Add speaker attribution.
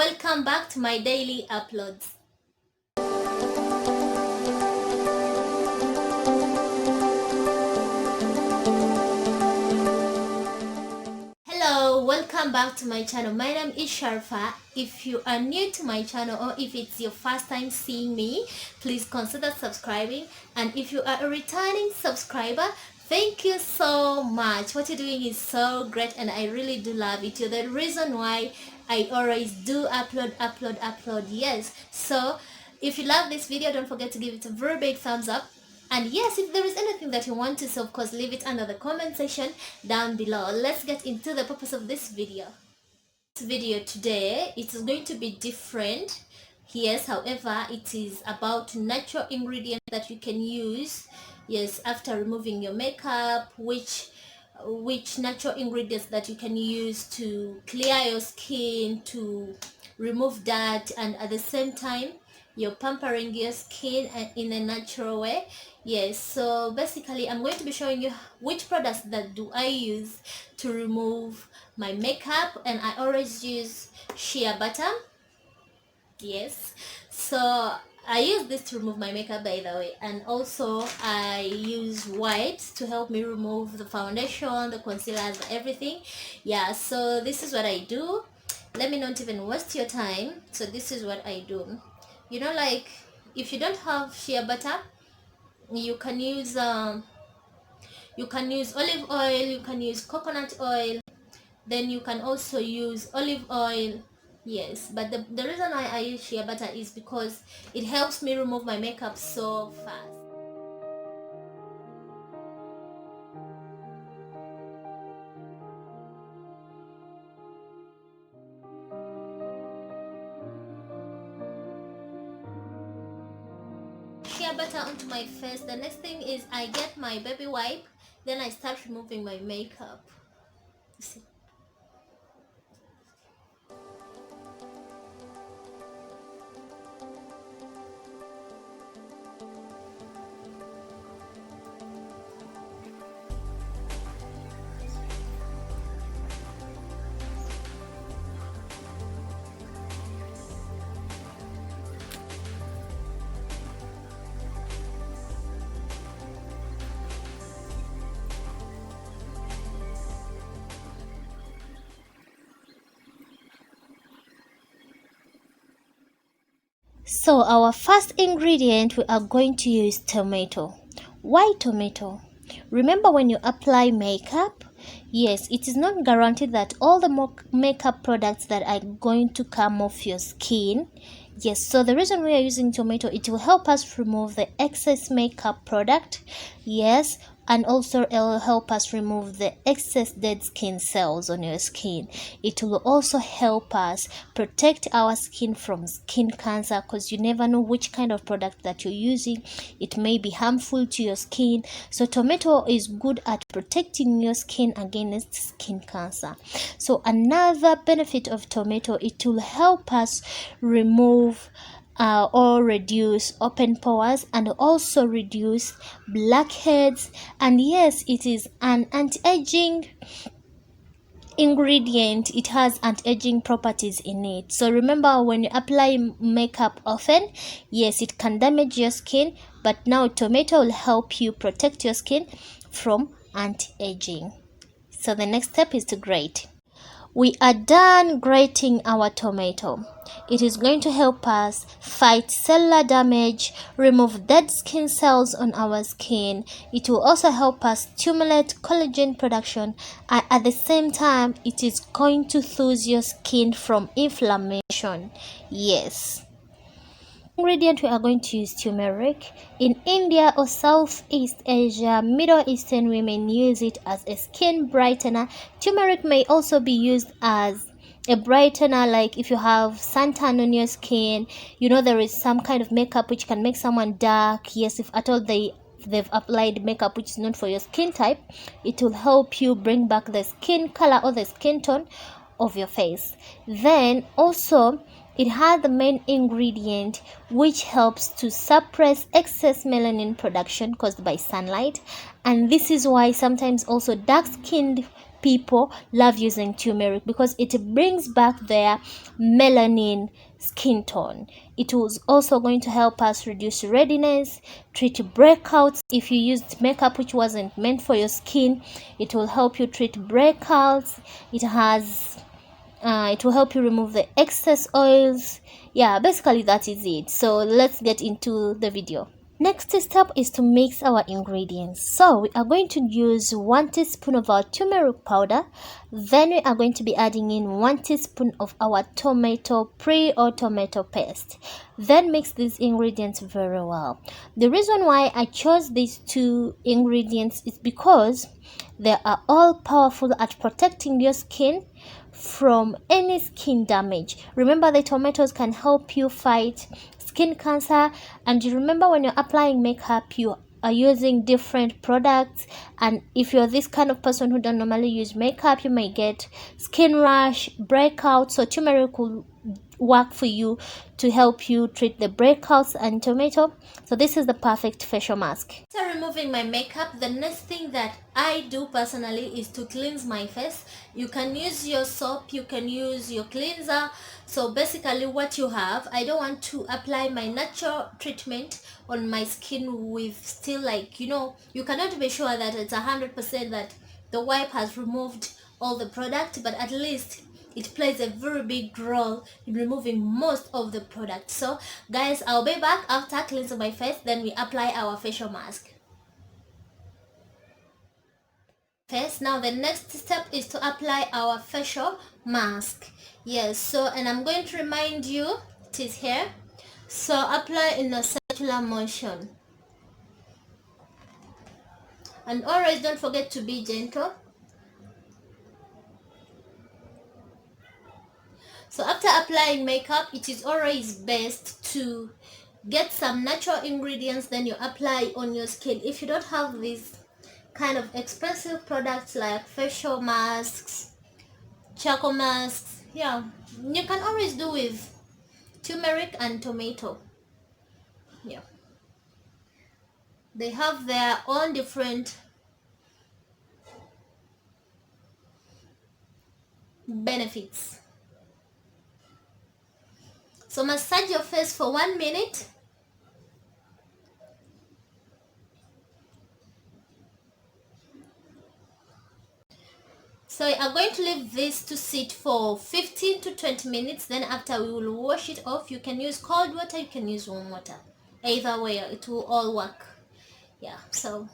Speaker 1: welcome back to my daily uploads. Hello, welcome back to my channel. My name is Sharfa. If you are new to my channel or if it's your first time seeing me, please consider subscribing, and if you are a returning subscriber, thank you so much. What you're doing is so great and I really do love it. You're the reason why I always do upload. Yes, so if you love this video, don't forget to give it a very big thumbs up. And yes, if there is anything that you want to say, of course, leave it under the comment section down below. Let's get into the purpose of this video. This video today, it is going to be different. Yes, however, it is about natural ingredients that you can use, yes, after removing your makeup, which natural ingredients that you can use to clear your skin, to remove dirt, and at the same time you're pampering your skin in a natural way. Yes, so basically I'm going to be showing you which products that do I use to remove my makeup, and I always use shea butter. Yes, so I use this to remove my makeup, by the way, and also I use whites to help me remove the foundation, the concealers, everything. Yeah, so this is what I do. Let me not even waste your time. So this is what I do. You know, like if you don't have shea butter, you can use olive oil, you can use coconut oil, then you can also use olive oil. Yes, but the reason why I use shea butter is because it helps me remove my makeup so fast. Shea butter onto my face. The next thing is I get my baby wipe, then I start removing my makeup. You see? So our first ingredient, we are going to use tomato. Why tomato? Remember, when you apply makeup, yes, it is not guaranteed that all the makeup products that are going to come off your skin. Yes, so the reason we are using tomato, it will help us remove the excess makeup product. Yes, and also it will help us remove the excess dead skin cells on your skin. It will also help us protect our skin from skin cancer, because you never know which kind of product that you're using. It may be harmful to your skin. So tomato is good at protecting your skin against skin cancer. So another benefit of tomato, it will help us remove or reduce open pores and also reduce blackheads. And yes, it is an anti-aging ingredient. It has anti-aging properties in it. So remember, when you apply makeup often, yes, it can damage your skin, but now tomato will help you protect your skin from anti-aging. So the next step is to grate. We are done grating our tomato. It is going to help us fight cellular damage, remove dead skin cells on our skin. It will also help us stimulate collagen production, and at the same time, it is going to soothe your skin from inflammation. Yes. Ingredient, we are going to use turmeric. In India or Southeast Asia, Middle Eastern women use it as a skin brightener. Turmeric may also be used as a brightener, like if you have suntan on your skin, you know, there is some kind of makeup which can make someone dark. Yes, if at all they've applied makeup which is not for your skin type, it will help you bring back the skin color or the skin tone of your face. Then also, it has the main ingredient which helps to suppress excess melanin production caused by sunlight, and this is why sometimes also dark-skinned people love using turmeric because it brings back their melanin skin tone. It was also going to help us reduce redness, treat breakouts. If you used makeup which wasn't meant for your skin, it will help you treat breakouts. It will help you remove the excess oils. Yeah, basically that is it. So let's get into the video. Next step is to mix our ingredients. So we are going to use 1 teaspoon of our turmeric powder. Then we are going to be adding in 1 teaspoon of our tomato puree or tomato paste. Then mix these ingredients very well. The reason why I chose these 2 ingredients is because they are all powerful at protecting your skin from any skin damage. Remember, the tomatoes can help you fight skin cancer, and you remember when you're applying makeup you are using different products, and if you're this kind of person who don't normally use makeup, you may get skin rash, breakouts. So turmeric will work for you to help you treat the breakouts and tomato. So this is the perfect facial mask. After removing my makeup, the next thing that I do personally is to cleanse my face. You can use your soap, you can use your cleanser. So basically what you have, I don't want to apply my natural treatment on my skin with still, like, you cannot be sure that it's 100% that the wipe has removed all the product, but at least it plays a very big role in removing most of the product. So guys, I'll be back after cleansing my face, then we apply our facial mask. Now the next step is to apply our facial mask. Yes, so, and I'm going to remind you, it is here. So apply in a circular motion, and always don't forget to be gentle. So after applying makeup, it is always best to get some natural ingredients, then you apply on your skin. If you don't have these kind of expensive products like facial masks, charcoal masks, yeah, you can always do with turmeric and tomato. Yeah, they have their own different benefits. So massage your face for 1 minute. So we are going to leave this to sit for 15 to 20 minutes. Then after, we will wash it off. You can use cold water, you can use warm water. Either way, it will all work. Yeah, so